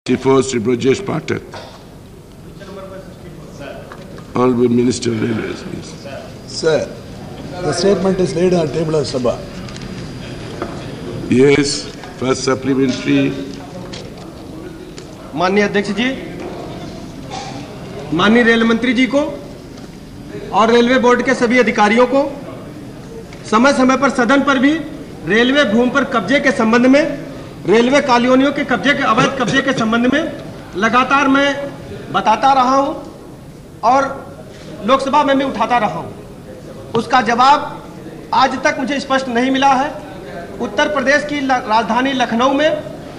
64, Sri Brajesh Pathak. Honorable Minister of Railways, please. Sir, the statement is laid on the table of Sabha. Yes, first supplementary. माननीय अध्यक्ष जी, माननीय rail मंत्री जी को और railway board के सभी अधिकारियों को समय समय पर सदन पर भी रेलवे भूमि पर कब्जे के संबंध में, रेलवे कॉलोनियों के कब्जे के अवैध कब्जे के संबंध में लगातार मैं बताता रहा हूं और लोकसभा में भी उठाता रहा हूं। उसका जवाब आज तक मुझे स्पष्ट नहीं मिला है। उत्तर प्रदेश की राजधानी लखनऊ में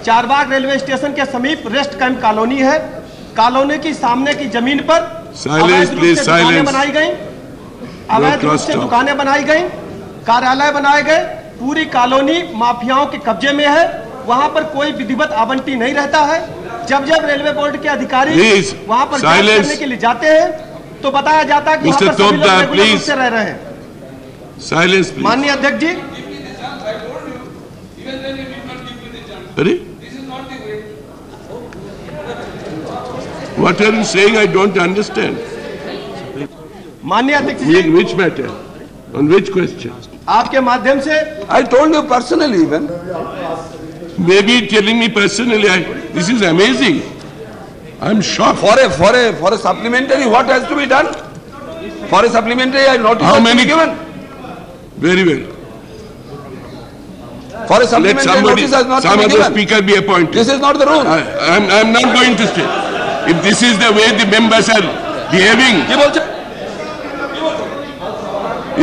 चारबाग रेलवे स्टेशन के समीप रेस्ट कैंप कॉलोनी है। कॉलोनी की सामने की जमीन पर अवैध रूप से दुकानें बनाई गई, अवैध रूप से दुकानें बनाई गई, कार्यालय बनाए गए। पूरी कॉलोनी माफियाओं के कब्जे में है। वहां पर कोई विधिवत आवंटी नहीं रहता है। जब जब रेलवे बोर्ड के अधिकारी वहां पर जांच करने के लिए जाते हैं तो बताया जाता है कि वहां पर सभी लोग रेगुलर रूप से रह रहे हैं। माननीय अध्यक्ष जी, What are you saying? I don't understand. माननीय अध्यक्ष जी, which matter? On which question? आपके माध्यम से I told you personally even. Maybe telling me personally. This is amazing. I'm shocked. For a supplementary, what has to be done? For a supplementary, I notice. How has many? To be given. Very well. For a supplementary notice has not to be some given. other speaker be appointed. This is not the rule. I'm not going to stay. If this is the way the members are behaving,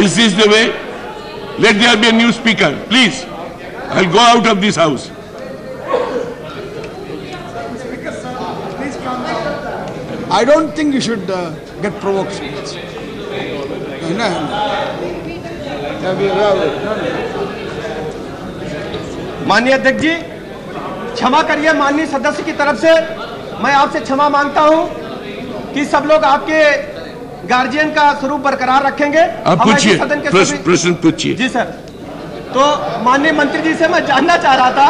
is this the way? Let there be a new speaker, please. I'll go out of this house. I don't think you should get provoked. माननीय अध्यक्ष जी, क्षमा करिए। माननीय सदस्य की तरफ से मैं आपसे क्षमा मांगता हूं कि सब लोग आपके गार्जियन का स्वरूप बरकरार रखेंगे। आप पूछिए, प्रश्न पूछिए। जी सर। तो माननीय मंत्री जी से मैं जानना चाह रहा था,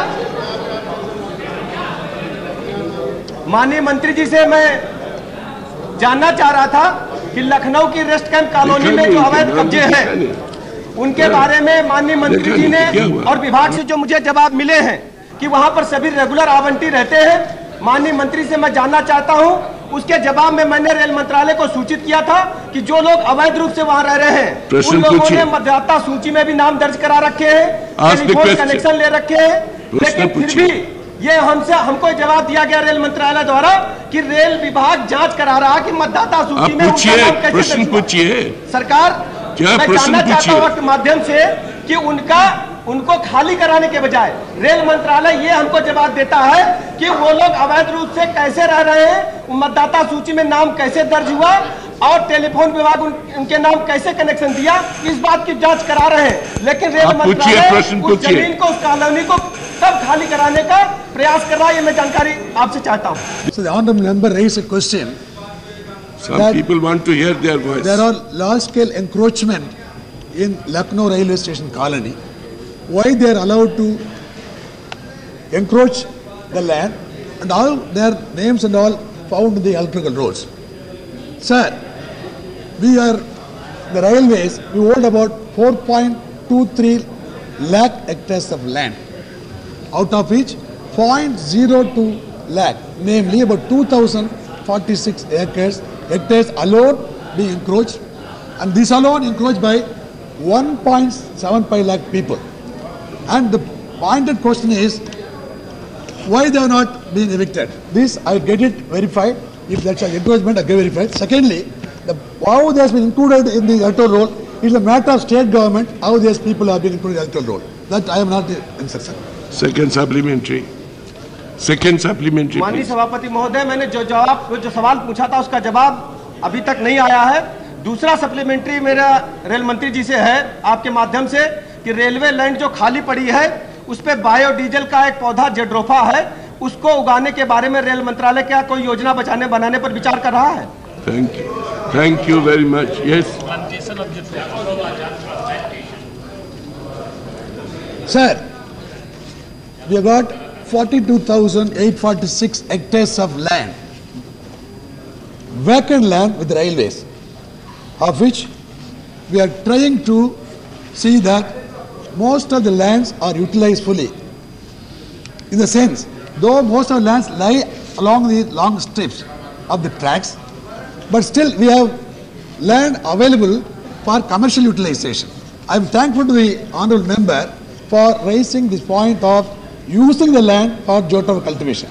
माननीय मंत्री जी से मैं जानना चाह रहा था कि लखनऊ की रेस्ट कैंप कॉलोनी में जो अवैध कब्जे हैं उनके बारे में माननीय मंत्री जी ने और विभाग से जो मुझे जवाब मिले हैं कि वहां पर सभी रेगुलर आवंटी रहते हैं। माननीय मंत्री से मैं जानना चाहता हूं, उसके जवाब में मैंने रेल मंत्रालय को सूचित किया था कि जो लोग अवैध रूप से वहां रह रहे हैं उन लोगों ने मतदाता सूची में भी नाम दर्ज करा रखे हैं, टेलीफोन कनेक्शन ले रखे हैं, लेकिन फिर भी ये हमको जवाब दिया गया रेल मंत्रालय द्वारा कि रेल विभाग जांच करा रहा कि मतदाता सूची में उनका नाम कैसे दर्ज हुआ। सरकार, मैं जानना चाहता हूं आपके माध्यम से कि उनको खाली कराने के बजाय रेल मंत्रालय ये हमको जवाब देता है कि वो लोग अवैध रूप से कैसे रह रहे हैं, मतदाता सूची में नाम कैसे दर्ज हुआ और टेलीफोन विभाग उनके नाम कैसे कनेक्शन दिया, इस बात की जांच करा रहे हैं। लेकिन रेल मंत्रालय उस जमीन को, उस कॉलोनी को कब खाली कराने का प्रयास कर रहा है, ये मैं जानकारी आपसे चाहता हूँ। So the honorable member raised a question. Some people want to hear their voice. There are large-scale encroachment in Lucknow railway station colony. Why they are allowed to encroach the land and all their names and all found in the electrical rolls? Sir, we are the railways. We hold about 4.23 lakh hectares of land, out of which 0.02 lakh, namely about 2,046 hectares alone being encroached, and this alone encroached by 1.75 lakh people. And the pointed question is, why they are not being evicted? This I get it verified. If that's an encroachment, I get verified. Secondly, how they has been included in the electoral roll is a matter of state government. How these people have been included in the electoral roll, that I am not in section. Second supplementary. माननीय सभापति महोदय, मैंने जो सवाल पूछा था उसका जवाब अभी तक नहीं आया है। दूसरा सप्लीमेंट्री मेरा रेल मंत्री जी से है आपके माध्यम से कि रेलवे लैंड जो खाली पड़ी है उस पे बायोडीजल का एक पौधा जेड्रोफा है, उसको उगाने के बारे में रेल मंत्रालय क्या कोई योजना बनाने पर विचार कर रहा है? Thank you very much. Yes. Sir, we have got 42,846 hectares of land, vacant land with railways, of which we are trying to see that most of the lands are utilized fully. In the sense, though most of the lands lie along the long strips of the tracks, but still we have land available for commercial utilization. I am thankful to the honourable member for raising this point of using the land for geotropha cultivation.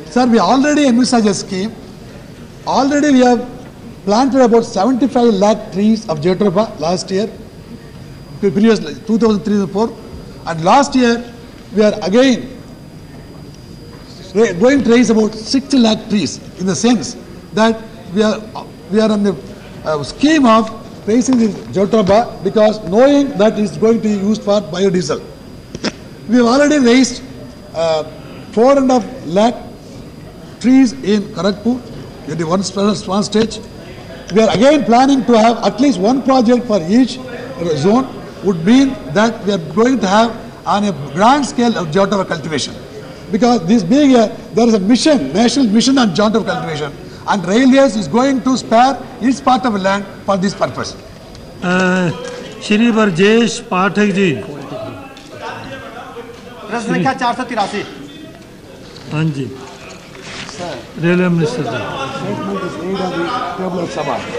Sir, we already envisaged a scheme. Already we have planted about 75 lakh trees of geotropha last year, previously 2003-04, and last year we are again going to raise about 60 lakh trees, in the sense that we are on the scheme of raising the geotropha, because knowing that it's going to be used for biodiesel. We have already raised 4.5 lakh trees in Kharagpur in the one stage. We are again planning to have at least one project for each zone, would mean that we are going to have on a grand scale of geotropha cultivation. Because this being there is a mission, national mission on geotropha cultivation, and Railways is going to spare its part of land for this purpose. Shri Brajesh Pathak ji, प्रश्न संख्या 483। हाँ जी, railway minister जी।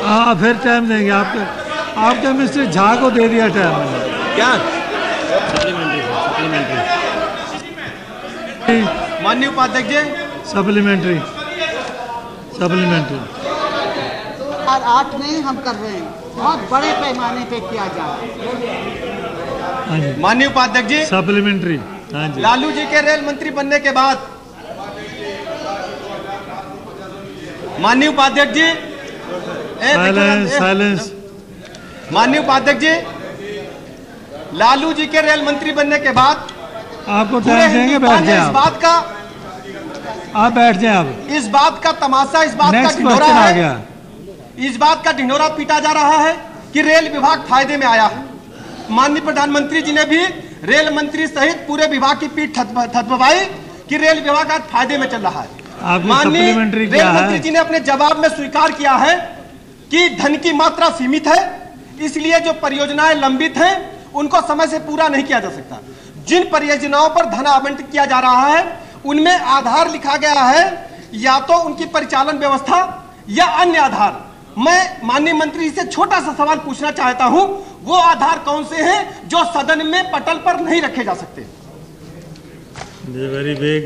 हाँ, फिर time देंगे आपके mister Jha को दे दिया time मैंने। क्या माननीय उपाध्यक्ष जी, सप्लीमेंट्री 2008 में हम कर रहे हैं, बहुत बड़े पैमाने पे किया जा रहा है। हाँ जी, माननीय उपाध्यक्ष जी, सप्लीमेंट्री। हाँ जी, लालू जी के रेल मंत्री बनने के बाद, माननीय उपाध्यक्ष जी, साइलेंस। माननीय उपाध्यक्ष जी, लालू जी के रेल मंत्री बनने के बाद आपको टाइम देंगे, बैठ जाए आप बैठ जाए। आप इस बात का तमाशा, इस बात का ढिंढोरा आ गया, इस बात का ढिंढोरा पीटा जा रहा है कि रेल विभाग फायदे में आया है। माननीय प्रधानमंत्री जी ने भी रेल मंत्री सहित पूरे विभाग की पीठ थपथपाई कि रेल विभाग आज फायदे में चल रहा है। माननीय रेल मंत्री जी ने अपने जवाब में स्वीकार किया है कि धन की मात्रा सीमित है, इसलिए जो परियोजनाएं लंबित हैं उनको समय से पूरा नहीं किया जा सकता। जिन परियोजनाओं पर धन आवंटित किया जा रहा है उनमें आधार लिखा गया है, या तो उनकी परिचालन व्यवस्था या अन्य आधार। मैं माननीय मंत्री जी से छोटा सा सवाल पूछना चाहता हूं, वो आधार कौन से हैं जो सदन में पटल पर नहीं रखे जा सकते? Very big.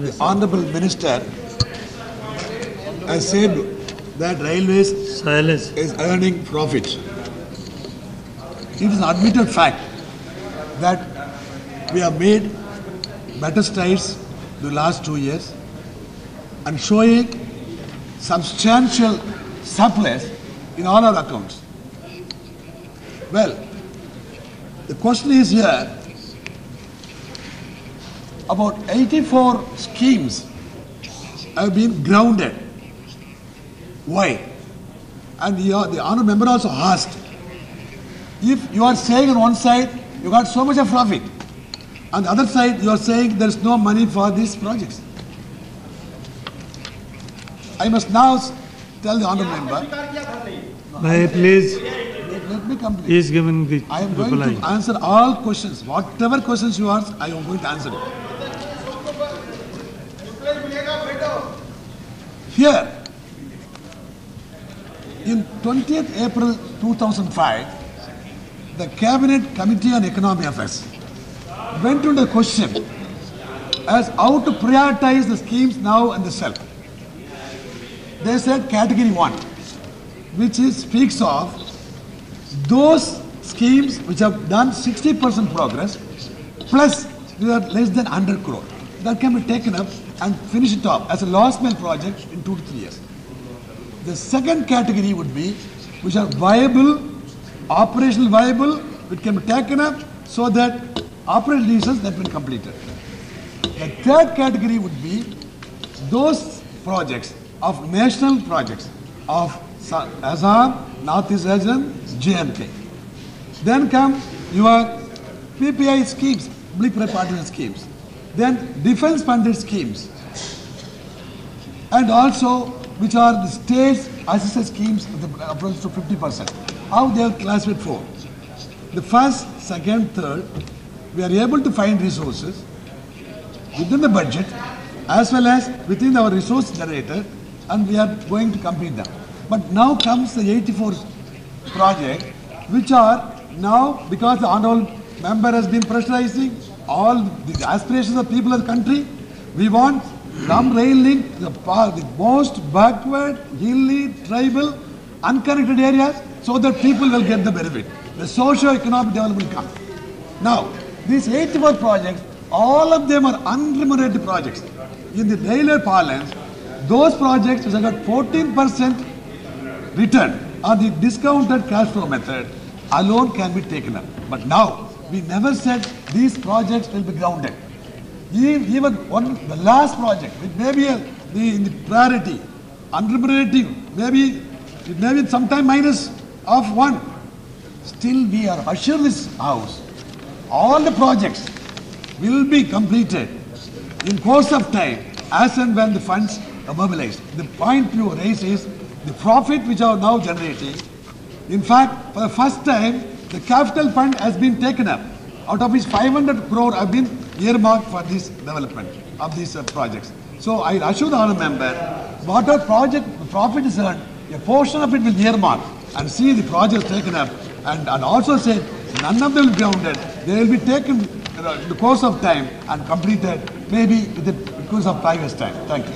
The Honorable Minister has said that Railways is earning profit. It is an admitted fact that we have made better strides the last 2 years and showing substantial surplus in all our accounts. Well, the question is here, about 84 schemes have been grounded. Why? And the honourable member also asked, if you are saying on one side you got so much of profit, on the other side you are saying there is no money for these projects. I must now tell the honourable member. May I please? Let me complete. He is giving the I am going to answer all questions. Whatever questions you ask, I am going to answer it. Here, in 20th April 2005, the Cabinet Committee on Economic Affairs went to the question as how to prioritize the schemes now and the self. They said category 1, which speaks of those schemes which have done 60% progress plus we are less than 100 crore. That can be taken up and finish it off as a last mile project in 2 to 3 years. The second category would be which are viable, operational viable, which can be taken up so that operational leases have been completed. The third category would be those projects of national projects of Assam, Northeast region, JNK. Then come your PPI schemes, public private partnership schemes. Then defense funded schemes. And also, which are the states assistance schemes with the approach to 50%. How they are classified for? The first, second, third, we are able to find resources within the budget as well as within our resource generator, and we are going to complete them. But now comes the 84 project, which are now, because the honorable member has been pressurizing all the aspirations of people of the country, we want some rail link, the most backward, hilly, tribal, unconnected areas, so that people will get the benefit. The socio-economic development will come. Now, these 84 projects, all of them are unremunerated projects. In the daily parlance, those projects which have got 14% return on the discounted cash flow method alone can be taken up. But now, we never said these projects will be grounded. Even the last project, it may be the priority, unremunerative, maybe sometime minus of 1. Still, we are assured this house, all the projects will be completed in course of time as and when the funds are mobilized. The point you raise is the profit which are now generating. In fact, for the first time, the capital fund has been taken up, out of which 500 crore have been earmarked for this development of these projects. So I assure the honourable member, whatever project the profit is earned, a portion of it will be earmarked and see the projects taken up, and also say none of them will be grounded. They will be taken in the course of time and completed maybe with the course of 5 years' time. Thank you.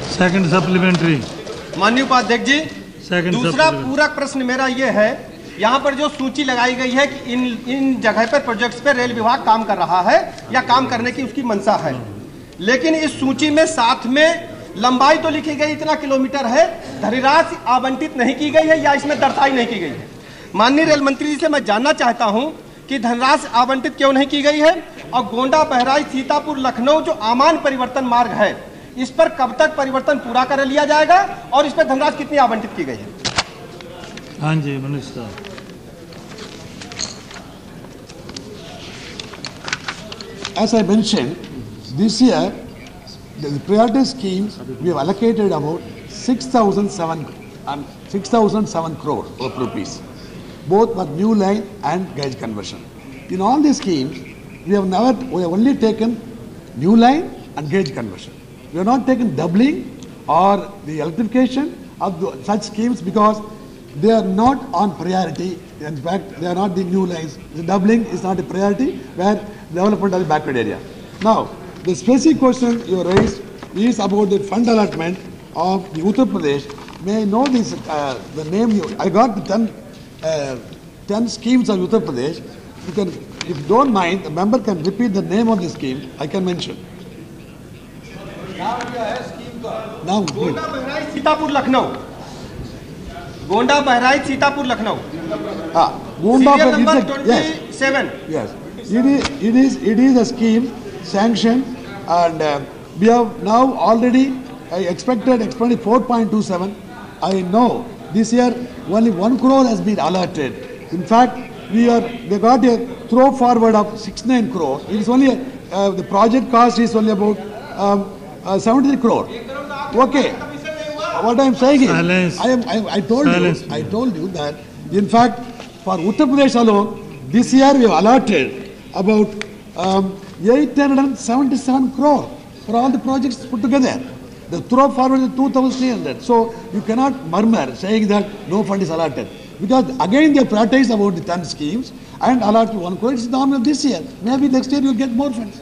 Second supplementary. माननीय उपाध्यक्ष जी, दूसरा पूरक प्रश्न मेरा ये है, यहाँ पर जो सूची लगाई गई है कि इन जगह पर प्रोजेक्ट्स पे रेल विभाग काम कर रहा है या काम करने की उसकी मंशा है, लेकिन इस सूची में साथ में लंबाई तो लिखी गई इतना किलोमीटर है, धनराशि आवंटित नहीं की गई है या इसमें दर्शाई नहीं की गई है। माननीय रेल मंत्री जी से मैं जानना चाहता हूं कि धनराशि आवंटित क्यों नहीं की गई है, और गोंडा बहराइच सीतापुर लखनऊ जो आमान परिवर्तन मार्ग है, इस पर कब तक परिवर्तन पूरा कर लिया जाएगा और इस पर धनराशि कितनी आवंटित की गई है? हाँ जी, minister. As I mentioned, this year the priority schemes we have allocated about 6,007 crore of rupees, both for new line and gauge conversion. In all these schemes, we have only taken new line and gauge conversion. We have not taken doubling or the electrification of such schemes because they are not on priority. In fact, they are not the new lines. The doubling is not a priority where development of the backward area. Now, the specific question you raised is about the fund allotment of the Uttar Pradesh. May I know this, the name I got the 10 schemes of Uttar Pradesh. You can, if you don't mind, the member can repeat the name of the scheme. I can mention. Now, Gonda Bahraich Sitapur Lucknow, Gonda Bahraich Sitapur Lucknow. Gonda Serial number 27. Yes, it is a scheme sanctioned, and we have now already expected 4.27. I know this year only 1 crore has been allotted. In fact, they got a throw forward of 69 crore. It is only the project cost is only about 73 crore. Okay. What I am saying is, I told you that, in fact, for Uttar Pradesh alone, this year we have allotted about 877 crore for all the projects put together. The throw forward is 2,300. So you cannot murmur saying that no fund is allotted. Because again they prioritize about the 10 schemes and allot 1 crore. It's normal this year. Maybe next year you will get more funds.